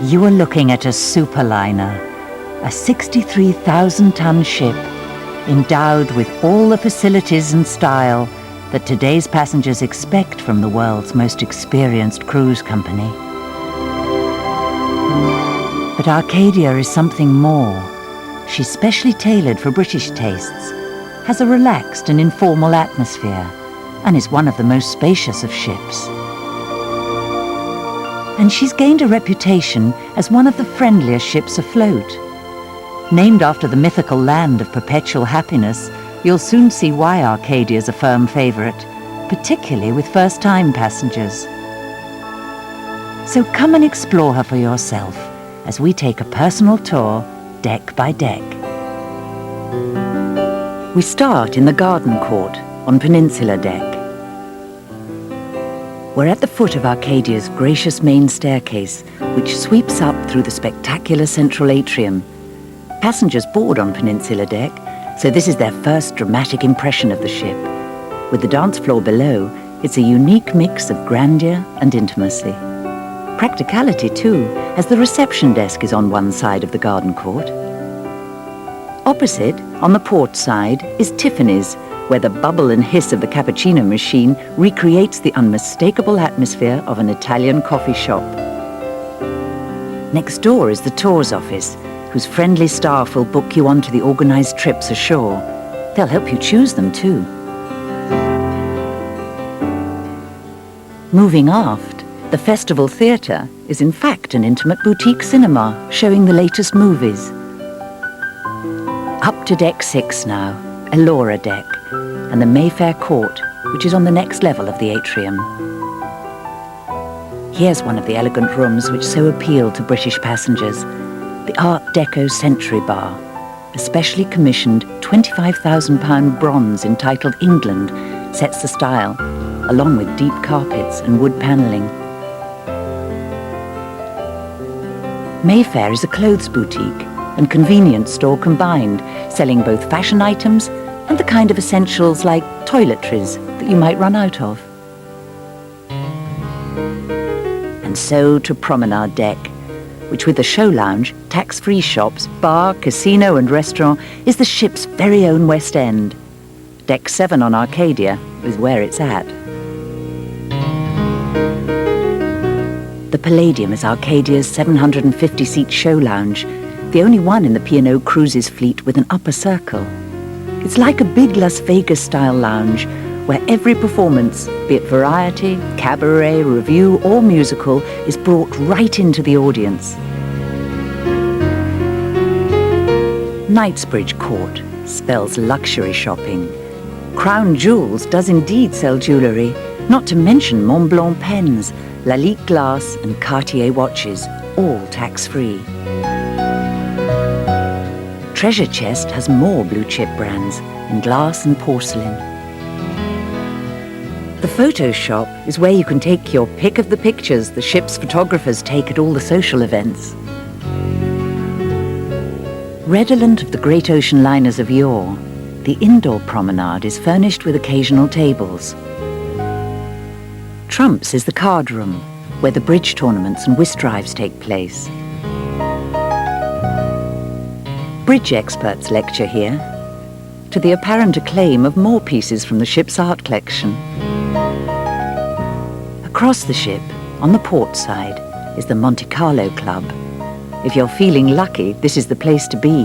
You are looking at a superliner, a 63,000-ton ship endowed with all the facilities and style that today's passengers expect from the world's most experienced cruise company. But Arcadia is something more. She's specially tailored for British tastes, has a relaxed and informal atmosphere, and is one of the most spacious of ships. And she's gained a reputation as one of the friendliest ships afloat. Named after the mythical land of perpetual happiness, you'll soon see why Arcadia's a firm favourite, particularly with first-time passengers. So come and explore her for yourself as we take a personal tour, deck by deck. We start in the garden court on Peninsula Deck. We're at the foot of Arcadia's gracious main staircase, which sweeps up through the spectacular central atrium. Passengers board on Peninsula Deck, so this is their first dramatic impression of the ship. With the dance floor below, it's a unique mix of grandeur and intimacy. Practicality, too, as the reception desk is on one side of the garden court. Opposite, on the port side, is Tiffany's, where the bubble and hiss of the cappuccino machine recreates the unmistakable atmosphere of an Italian coffee shop. Next door is the tours office, whose friendly staff will book you onto the organised trips ashore. They'll help you choose them too. Moving aft, the Festival Theatre is in fact an intimate boutique cinema showing the latest movies. Up to Deck 6 now, Elora Deck, and the Mayfair Court, which is on the next level of the atrium. Here's one of the elegant rooms which so appeal to British passengers, the Art Deco Century Bar, a specially commissioned £25,000 bronze entitled England sets the style, along with deep carpets and wood panelling. Mayfair is a clothes boutique and convenience store combined, selling both fashion items and the kind of essentials like toiletries that you might run out of. And so to Promenade Deck, which with the show lounge, tax-free shops, bar, casino and restaurant is the ship's very own West End. Deck 7 on Arcadia is where it's at. The Palladium is Arcadia's 750-seat show lounge, the only one in the P&O Cruises fleet with an upper circle. It's like a big Las Vegas-style lounge where every performance, be it variety, cabaret, revue or musical, is brought right into the audience. Knightsbridge Court spells luxury shopping. Crown Jewels does indeed sell jewellery, not to mention Montblanc pens, Lalique glass and Cartier watches, all tax-free. Treasure Chest has more blue-chip brands in glass and porcelain. The photo shop is where you can take your pick of the pictures the ship's photographers take at all the social events. Redolent of the great ocean liners of yore, the indoor promenade is furnished with occasional tables. Trumps is the card room, where the bridge tournaments and whist drives take place. Bridge experts lecture here, to the apparent acclaim of more pieces from the ship's art collection. Across the ship, on the port side, is the Monte Carlo Club. If you're feeling lucky, this is the place to be.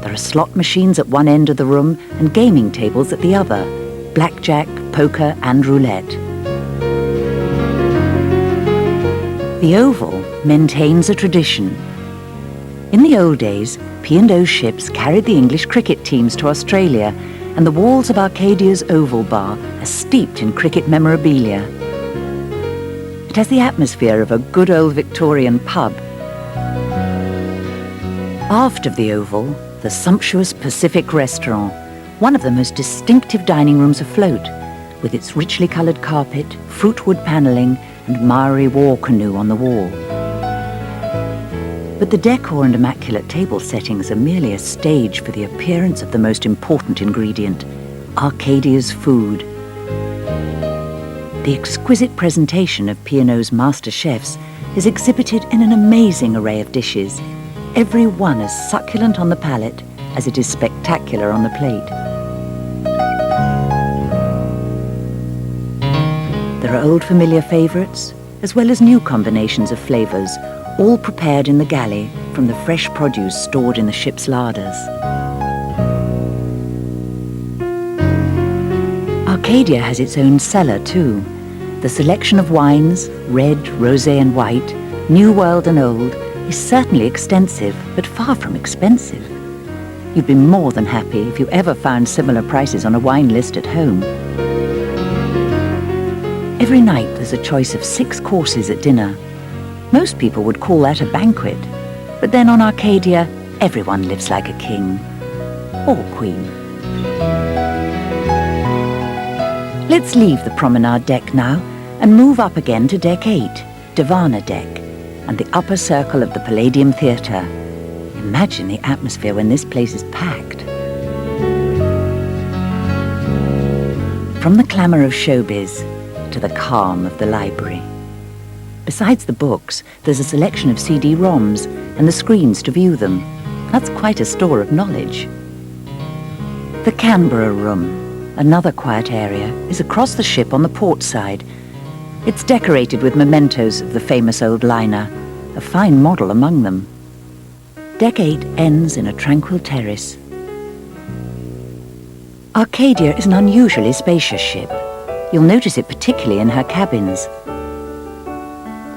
There are slot machines at one end of the room and gaming tables at the other, blackjack, poker and roulette. The Oval maintains a tradition. In the old days, P&O ships carried the English cricket teams to Australia, and the walls of Arcadia's Oval Bar are steeped in cricket memorabilia. It has the atmosphere of a good old Victorian pub. Aft of the Oval, the sumptuous Pacific Restaurant, one of the most distinctive dining rooms afloat, with its richly coloured carpet, fruitwood panelling, and Maori war canoe on the wall. But the decor and immaculate table settings are merely a stage for the appearance of the most important ingredient, Arcadia's food. The exquisite presentation of P&O's master chefs is exhibited in an amazing array of dishes, every one as succulent on the palate as it is spectacular on the plate. There are old familiar favourites, as well as new combinations of flavours, all prepared in the galley from the fresh produce stored in the ship's larders. Arcadia has its own cellar too. The selection of wines, red, rosé and white, New World and Old, is certainly extensive, but far from expensive. You'd be more than happy if you ever found similar prices on a wine list at home. Every night there's a choice of 6 courses at dinner. Most people would call that a banquet, but then on Arcadia, everyone lives like a king. Or queen. Let's leave the promenade deck now and move up again to deck 8, Divana deck, and the upper circle of the Palladium Theatre. Imagine the atmosphere when this place is packed. From the clamour of showbiz to the calm of the library. Besides the books, there's a selection of CD-ROMs and the screens to view them. That's quite a store of knowledge. The Canberra Room, another quiet area, is across the ship on the port side. It's decorated with mementos of the famous old liner, a fine model among them. Deck 8 ends in a tranquil terrace. Arcadia is an unusually spacious ship. You'll notice it particularly in her cabins.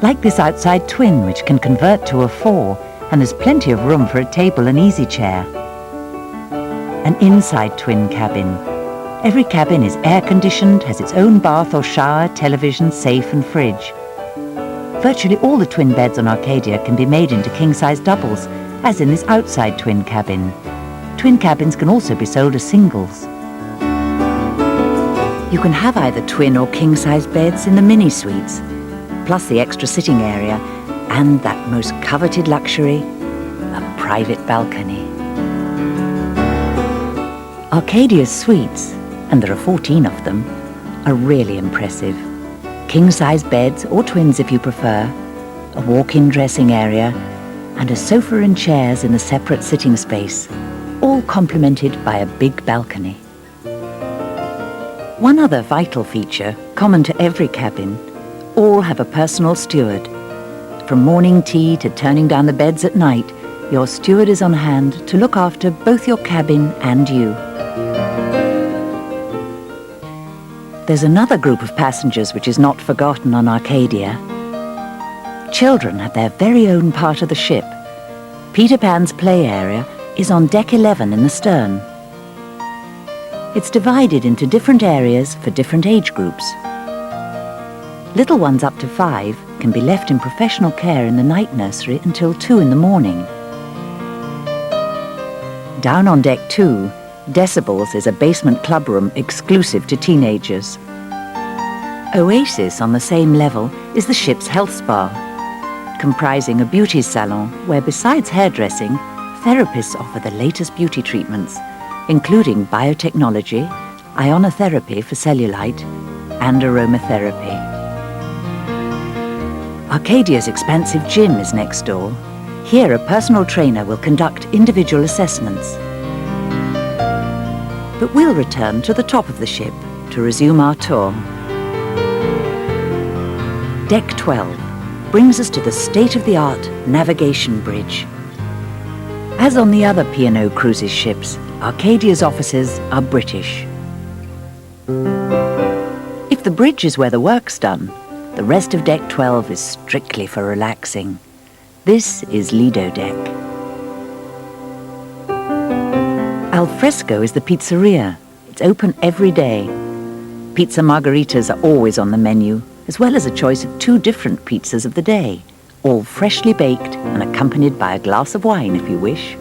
Like this outside twin, which can convert to a 4, and there's plenty of room for a table and easy chair. An inside twin cabin. Every cabin is air-conditioned, has its own bath or shower, television, safe and fridge. Virtually all the twin beds on Arcadia can be made into king-size doubles, as in this outside twin cabin. Twin cabins can also be sold as singles. You can have either twin or king-size beds in the mini-suites, plus the extra sitting area, and that most coveted luxury, a private balcony. Arcadia's suites, and there are 14 of them, are really impressive. King-size beds, or twins if you prefer, a walk-in dressing area, and a sofa and chairs in the separate sitting space, all complemented by a big balcony. One other vital feature, common to every cabin, all have a personal steward. From morning tea to turning down the beds at night, your steward is on hand to look after both your cabin and you. There's another group of passengers which is not forgotten on Arcadia. Children have their very own part of the ship. Peter Pan's play area is on deck 11 in the stern. It's divided into different areas for different age groups. Little ones up to 5 can be left in professional care in the night nursery until 2 in the morning. Down on deck 2, Decibels is a basement clubroom exclusive to teenagers. Oasis on the same level is the ship's health spa, comprising a beauty salon where besides hairdressing, therapists offer the latest beauty treatments, including biotechnology, ionotherapy for cellulite, and aromatherapy. Arcadia's expansive gym is next door. Here a personal trainer will conduct individual assessments. But we'll return to the top of the ship to resume our tour. Deck 12 brings us to the state-of-the-art navigation bridge. As on the other P&O Cruises ships, Arcadia's offices are British. If the bridge is where the work's done, the rest of Deck 12 is strictly for relaxing. This is Lido Deck. Al Fresco is the pizzeria. It's open every day. Pizza margaritas are always on the menu, as well as a choice of 2 different pizzas of the day, all freshly baked and accompanied by a glass of wine if you wish.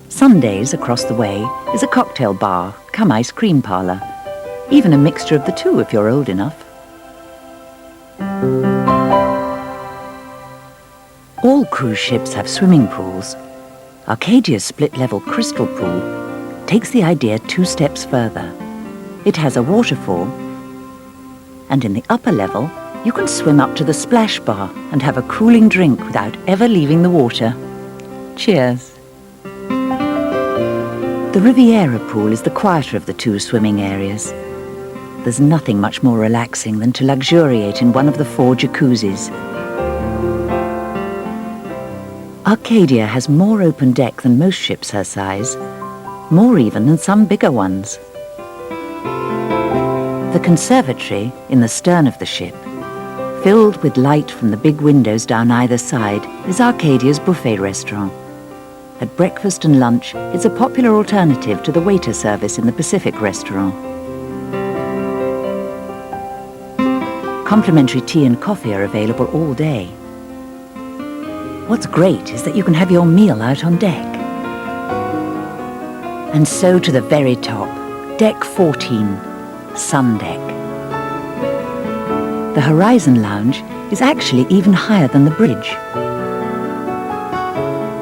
Sundays across the way is a cocktail bar, come ice cream parlour. Even a mixture of the 2 if you're old enough. All cruise ships have swimming pools. Arcadia's split-level crystal pool takes the idea 2 steps further. It has a waterfall And in the upper level, you can swim up to the splash bar and have a cooling drink without ever leaving the water. Cheers. The Riviera pool is the quieter of the two swimming areas. There's nothing much more relaxing than to luxuriate in one of the 4 jacuzzis. Arcadia has more open deck than most ships her size, more even than some bigger ones. The conservatory in the stern of the ship, filled with light from the big windows down either side, is Arcadia's buffet restaurant. At breakfast and lunch, it's a popular alternative to the waiter service in the Pacific restaurant. Complimentary tea and coffee are available all day. What's great is that you can have your meal out on deck. And so to the very top, Deck 14, Sun Deck. The Horizon Lounge is actually even higher than the bridge.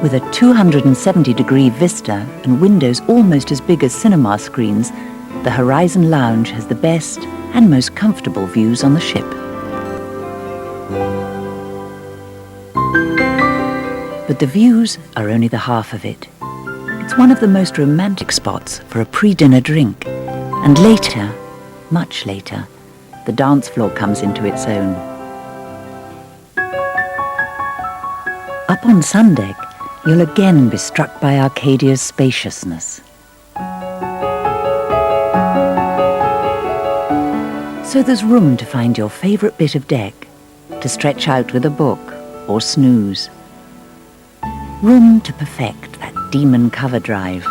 With a 270-degree vista and windows almost as big as cinema screens, the Horizon Lounge has the best and most comfortable views on the ship. But the views are only the half of it. It's one of the most romantic spots for a pre-dinner drink. And later, much later, the dance floor comes into its own. Up on Sun Deck, you'll again be struck by Arcadia's spaciousness. So there's room to find your favourite bit of deck, to stretch out with a book or snooze. Room to perfect that demon cover drive.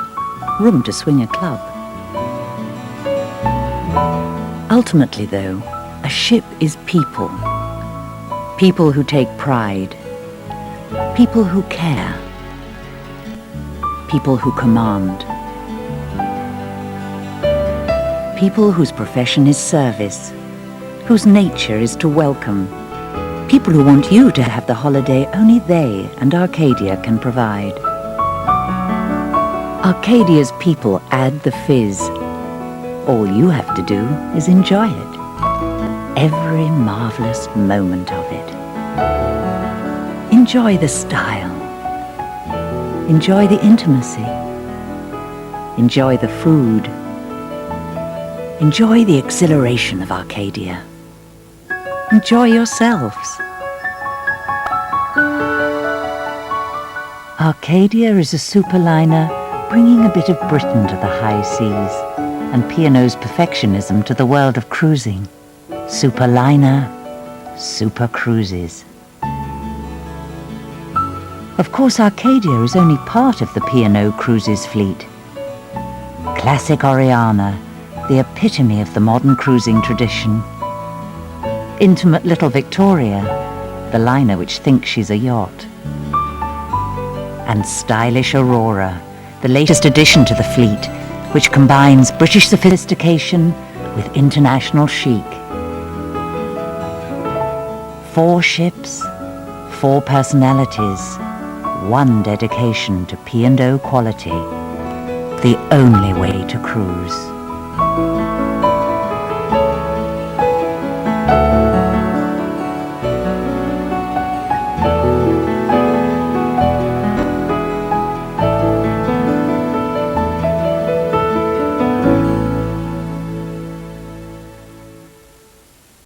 Room to swing a club. Ultimately, though, a ship is people. People who take pride. People who care. People who command. People whose profession is service, whose nature is to welcome. People who want you to have the holiday only they and Arcadia can provide. Arcadia's people add the fizz. All you have to do is enjoy it. Every marvelous moment of it. Enjoy the style. Enjoy the intimacy. Enjoy the food. Enjoy the exhilaration of Arcadia. Enjoy yourselves. Arcadia is a superliner bringing a bit of Britain to the high seas and P&O's perfectionism to the world of cruising. Superliner, super cruises. Of course, Arcadia is only part of the P&O Cruises fleet. Classic Oriana, the epitome of the modern cruising tradition. Intimate little Victoria, the liner which thinks she's a yacht. And stylish Aurora, the latest addition to the fleet, which combines British sophistication with international chic. 4 ships, 4 personalities, 1 dedication to P&O quality. The only way to cruise.